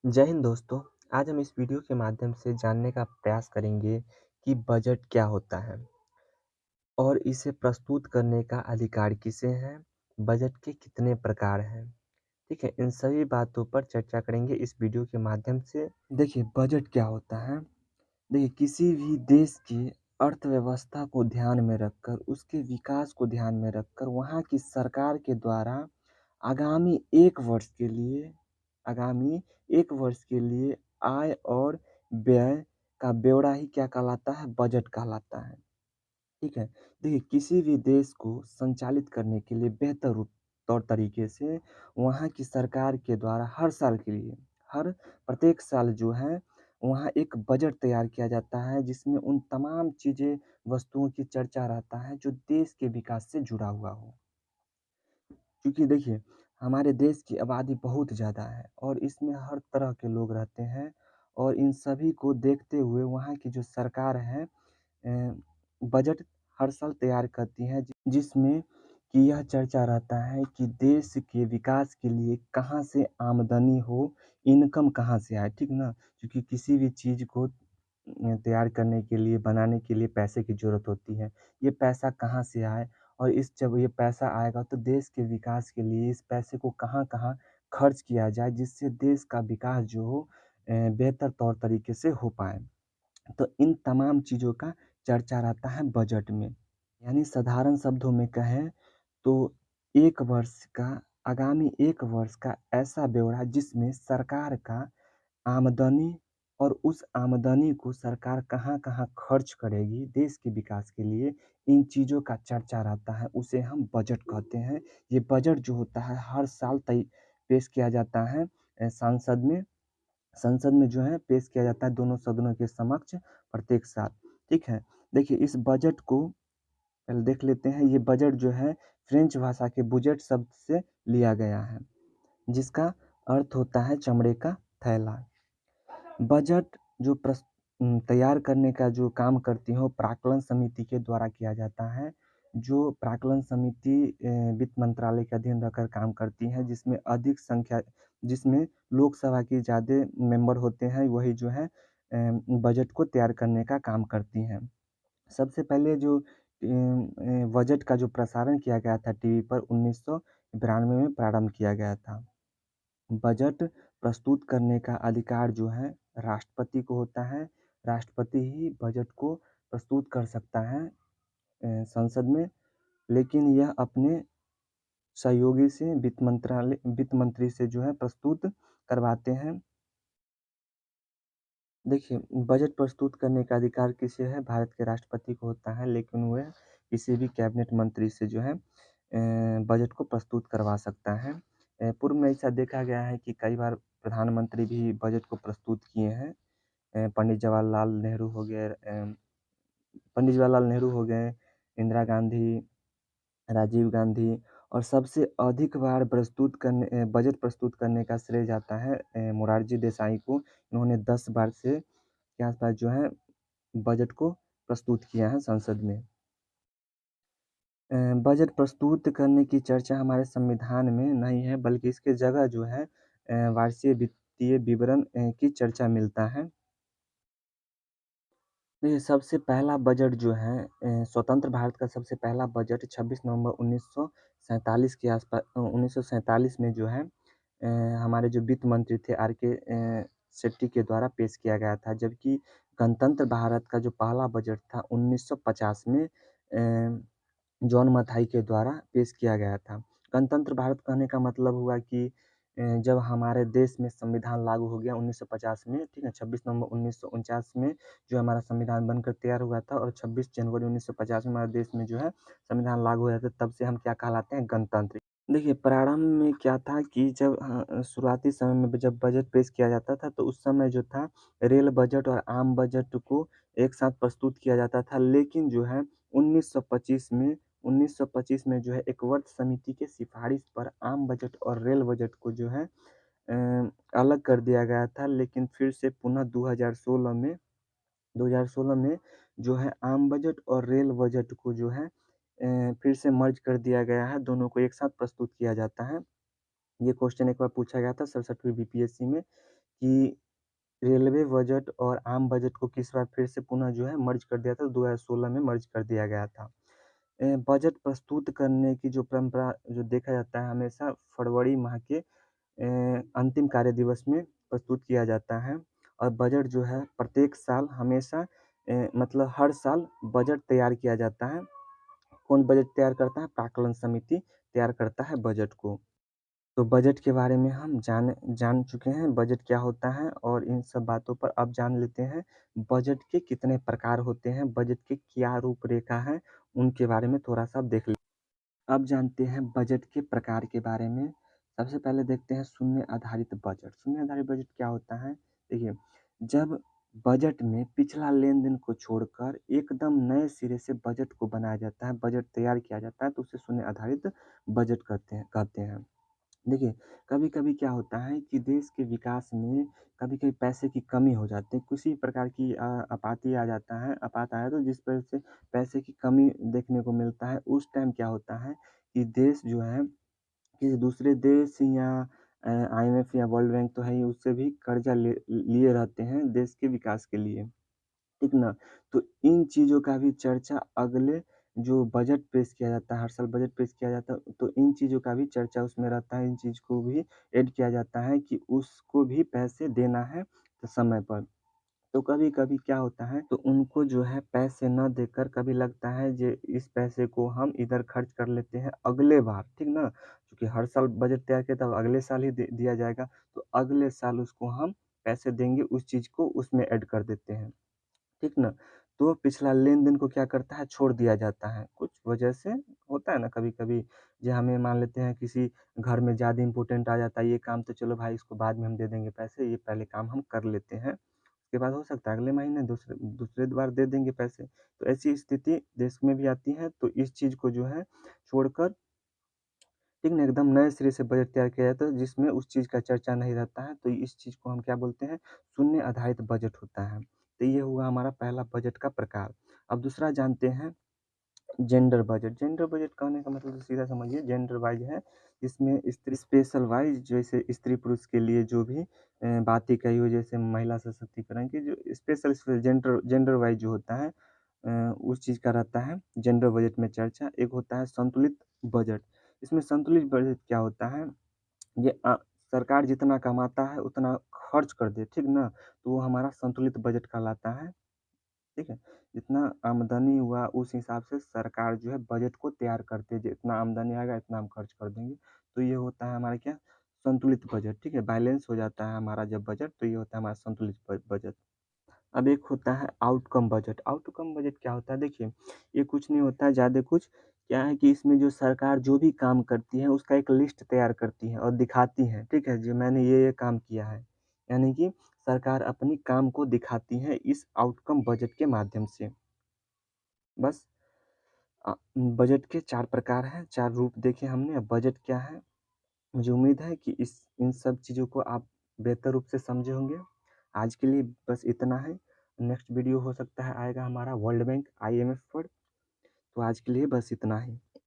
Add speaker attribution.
Speaker 1: जय हिंद दोस्तों। आज हम इस वीडियो के माध्यम से जानने का प्रयास करेंगे कि बजट क्या होता है और इसे प्रस्तुत करने का अधिकार किसे है, बजट के कितने प्रकार हैं। ठीक है, इन सभी बातों पर चर्चा करेंगे इस वीडियो के माध्यम से। देखिए, बजट क्या होता है। देखिए, किसी भी देश की अर्थव्यवस्था को ध्यान में रखकर, उसके विकास को ध्यान में रखकर, वहाँ की सरकार के द्वारा आगामी 1 वर्ष के लिए आगामी 1 वर्ष के लिए आय और व्यय का ब्यौरा ही क्या कहलाता है? बजट कहलाता है। ठीक है? देखिए, किसी भी देश को संचालित करने के लिए बेहतर तौर तरीके से वहाँ की सरकार के द्वारा हर साल के लिए, हर प्रत्येक साल जो है, वहाँ एक बजट तैयार किया जाता है, जिसमें उन तमाम चीज़ें, वस्तुओं की चर्चा रहता है, जो देश के विकास से जुड़ा हुआ हो। क्योंकि देखिए, हमारे देश की आबादी बहुत ज़्यादा है और इसमें हर तरह के लोग रहते हैं और इन सभी को देखते हुए वहाँ की जो सरकार है बजट हर साल तैयार करती है, जिसमें कि यह चर्चा रहता है कि देश के विकास के लिए कहाँ से आमदनी हो, इनकम कहाँ से आए, ठीक ना? क्योंकि किसी भी चीज़ को तैयार करने के लिए, बनाने के लिए पैसे की ज़रूरत होती है। ये पैसा कहाँ से आए और इस जब ये पैसा आएगा तो देश के विकास के लिए इस पैसे को कहाँ-कहाँ खर्च किया जाए, जिससे देश का विकास जो हो बेहतर तौर तरीके से हो पाए। तो इन तमाम चीज़ों का चर्चा रहता है बजट में। यानी साधारण शब्दों में कहें तो 1 वर्ष का आगामी 1 वर्ष का ऐसा ब्यौरा जिसमें सरकार का आमदनी और उस आमदनी को सरकार कहाँ-कहाँ खर्च करेगी देश के विकास के लिए, इन चीज़ों का चर्चा रहता है, उसे हम बजट कहते हैं। ये बजट जो होता है हर साल पेश किया जाता है संसद में। संसद में जो है पेश किया जाता है दोनों सदनों के समक्ष प्रत्येक साल, ठीक है? देखिए, इस बजट को पहले देख लेते हैं। ये बजट जो है फ्रेंच भाषा के बुजेट शब्द से लिया गया है, जिसका अर्थ होता है चमड़े का थैला। बजट जो तैयार करने का जो काम करती है वो प्राक्कलन समिति के द्वारा किया जाता है। जो प्राक्कलन समिति वित्त मंत्रालय के अधीन रहकर काम करती है, जिसमें लोकसभा की ज़्यादा मेंबर होते हैं, वही जो है बजट को तैयार करने का काम करती हैं। सबसे पहले जो बजट का जो प्रसारण किया गया था टीवी पर 1992 में प्रारंभ किया गया था। बजट प्रस्तुत करने का अधिकार जो है राष्ट्रपति को होता है। राष्ट्रपति ही बजट को प्रस्तुत कर सकता है संसद में, लेकिन यह अपने सहयोगी से वित्त मंत्री से जो है प्रस्तुत करवाते हैं। देखिए, बजट प्रस्तुत करने का अधिकार किसे है? भारत के राष्ट्रपति को होता है, लेकिन वह किसी भी कैबिनेट मंत्री से जो है बजट को प्रस्तुत करवा सकता है। पूर्व में ऐसा देखा गया है कि कई बार प्रधानमंत्री भी बजट को प्रस्तुत किए हैं। पंडित जवाहरलाल नेहरू हो गए, इंदिरा गांधी, राजीव गांधी और सबसे अधिक बार बजट प्रस्तुत करने का श्रेय जाता है मोरारजी देसाई को। इन्होंने 10 बार से के आस-पास जो है बजट को प्रस्तुत किया है संसद में। बजट प्रस्तुत करने की चर्चा हमारे संविधान में नहीं है, बल्कि इसकी जगह जो है वार्षिक वित्तीय विवरण की चर्चा मिलता है। देखिए, सबसे पहला बजट जो है स्वतंत्र भारत का सबसे पहला बजट 26 नवंबर 1947 में जो है हमारे जो वित्त मंत्री थे आर.के. शेट्टी के द्वारा पेश किया गया था। जबकि गणतंत्र भारत का जो पहला बजट था 1950 में जॉन मथाई के द्वारा पेश किया गया था। गणतंत्र भारत कहने का मतलब हुआ कि जब हमारे देश में संविधान लागू हो गया 1950 में, ठीक है? 26 नवंबर 1949 में जो हमारा संविधान बनकर तैयार हुआ था और 26 जनवरी 1950 में हमारे देश में जो है संविधान लागू हुआ था, तब से हम क्या कहलाते हैं? गणतंत्र। देखिए, प्रारंभ में क्या था कि जब शुरुआती समय में जब बजट पेश किया जाता था, तो उस समय जो था रेल बजट और आम बजट को एक साथ प्रस्तुत किया जाता था। लेकिन जो है 1925 में जो है एक वर्ग समिति के सिफारिश पर आम बजट और रेल बजट को जो है अलग कर दिया गया था। लेकिन फिर से पुनः 2016 में जो है आम बजट और रेल बजट को जो है फिर से मर्ज कर दिया गया है, दोनों को एक साथ प्रस्तुत किया जाता है। ये क्वेश्चन एक बार पूछा गया था 67वीं बीपीएससी में कि रेलवे बजट और आम बजट को किस बार फिर से पुनः जो है मर्ज कर दिया था, 2016 में मर्ज कर दिया गया था। बजट प्रस्तुत करने की जो परंपरा जो देखा जाता है हमेशा फरवरी माह के अंतिम कार्य दिवस में प्रस्तुत किया जाता है और बजट जो है प्रत्येक साल हमेशा मतलब हर साल बजट तैयार किया जाता है। कौन बजट तैयार करता है? प्राक्कलन समिति तैयार करता है बजट को। तो बजट के बारे में हम जान जान चुके हैं, बजट क्या होता है और इन सब बातों पर अब जान लेते हैं, बजट के कितने प्रकार होते हैं, बजट की क्या रूपरेखा है, उनके बारे में थोड़ा-सा अब देख लें। अब जानते हैं बजट के प्रकार के बारे में। सबसे पहले देखते हैं शून्य आधारित बजट। शून्य आधारित बजट क्या होता है? देखिए, जब बजट में पिछला लेन-देन को छोड़कर एकदम नए सिरे से बजट को बनाया जाता है, बजट तैयार किया जाता है, तो उसे शून्य आधारित बजट कहते हैं। देखिए, कभी-कभी क्या होता है कि देश के विकास में कभी-कभी पैसे की कमी हो जाती है, किसी प्रकार की आपाती आ जाता है आपात आया तो जिस वजह से पैसे की कमी देखने को मिलता है, उस टाइम क्या होता है कि देश जो है किसी दूसरे देश या आईएमएफ या वर्ल्ड बैंक तो है ही, उससे भी कर्जा लिए रहते हैं देश के विकास के लिए। ठीक ना? तो इन चीज़ों का भी चर्चा अगले जो बजट पेश किया जाता है, हर साल बजट पेश किया जाता है, तो इन चीज़ों का भी चर्चा उसमें रहता है, इन चीज़ को भी ऐड किया जाता है कि उसको भी पैसे देना है तो समय पर। तो कभी-कभी क्या होता है, तो उनको जो है पैसे ना देकर कभी लगता है जे इस पैसे को हम इधर खर्च कर लेते हैं अगले बार, ठीक ना? क्योंकि हर साल बजट तैयार किया तब अगले साल ही दे दिया जाएगा, तो अगले साल उसको हम पैसे देंगे, उस चीज़ को उसमें ऐड कर देते हैं। ठीक ना? तो पिछला लेन-देन को क्या करता है, छोड़ दिया जाता है। कुछ वजह से होता है ना कभी-कभी, जो हमें मान लेते हैं किसी घर में ज़्यादा इम्पोर्टेंट आ जाता है, ये काम तो चलो भाई इसको बाद में हम दे देंगे पैसे, ये पहले काम हम कर लेते हैं। उसके बाद हो सकता है अगले महीने दूसरे दूसरे बार दे देंगे पैसे। तो ऐसी स्थिति देश में भी आती है, तो इस चीज़ को जो है छोड़कर ठीक ना, एकदम नए सिरे से बजट तैयार किया जाता है जिसमें उस चीज़ का चर्चा नहीं रहता है, तो इस चीज़ को हम क्या बोलते हैं, शून्य आधारित बजट होता है। तो ये हुआ हमारा पहला बजट का प्रकार। अब दूसरा जानते हैं जेंडर बजट। जेंडर बजट कहने का मतलब सीधा समझिए जेंडर वाइज़ है, इसमें स्त्री स्पेशल वाइज़ जैसे स्त्री-पुरुष के लिए जो भी बातें कही हो जैसे महिला सशक्तिकरण की जो स्पेशल जेंडर जेंडर वाइज़ जो होता है उस चीज़ का रहता है जेंडर बजट में चर्चा। एक होता है संतुलित बजट। इसमें संतुलित बजट क्या होता है, ये सरकार जितना कमाता है उतना खर्च कर दे, ठीक ना? तो वो हमारा संतुलित बजट कहलाता है। ठीक है? जितना आमदनी हुआ उस हिसाब से सरकार जो है बजट को तैयार करती है, जितना आमदनी आएगा इतना हम खर्च कर देंगे। तो ये होता है हमारा क्या संतुलित बजट, ठीक है? बैलेंस हो जाता है हमारा जब बजट तो ये होता है हमारा संतुलित बजट। अब एक होता है आउटकम बजट। आउटकम बजट क्या होता है देखिए, ये कुछ नहीं होता है ज़्यादा कुछ, क्या है कि इसमें जो सरकार जो भी काम करती है उसका एक लिस्ट तैयार करती है और दिखाती है, ठीक है? जो मैंने ये काम किया है। यानी कि सरकार अपनी काम को दिखाती है इस आउटकम बजट के माध्यम से। बस बजट के 4 प्रकार हैं, 4 रूप देखे हमने। अब बजट क्या है? मुझे उम्मीद है कि इस इन सब चीज़ों को आप बेहतर रूप से समझे होंगे। आज के लिए बस इतना है। नेक्स्ट वीडियो हो सकता है आएगा हमारा वर्ल्ड बैंक आईएमएफ पर। तो आज के लिए बस इतना ही।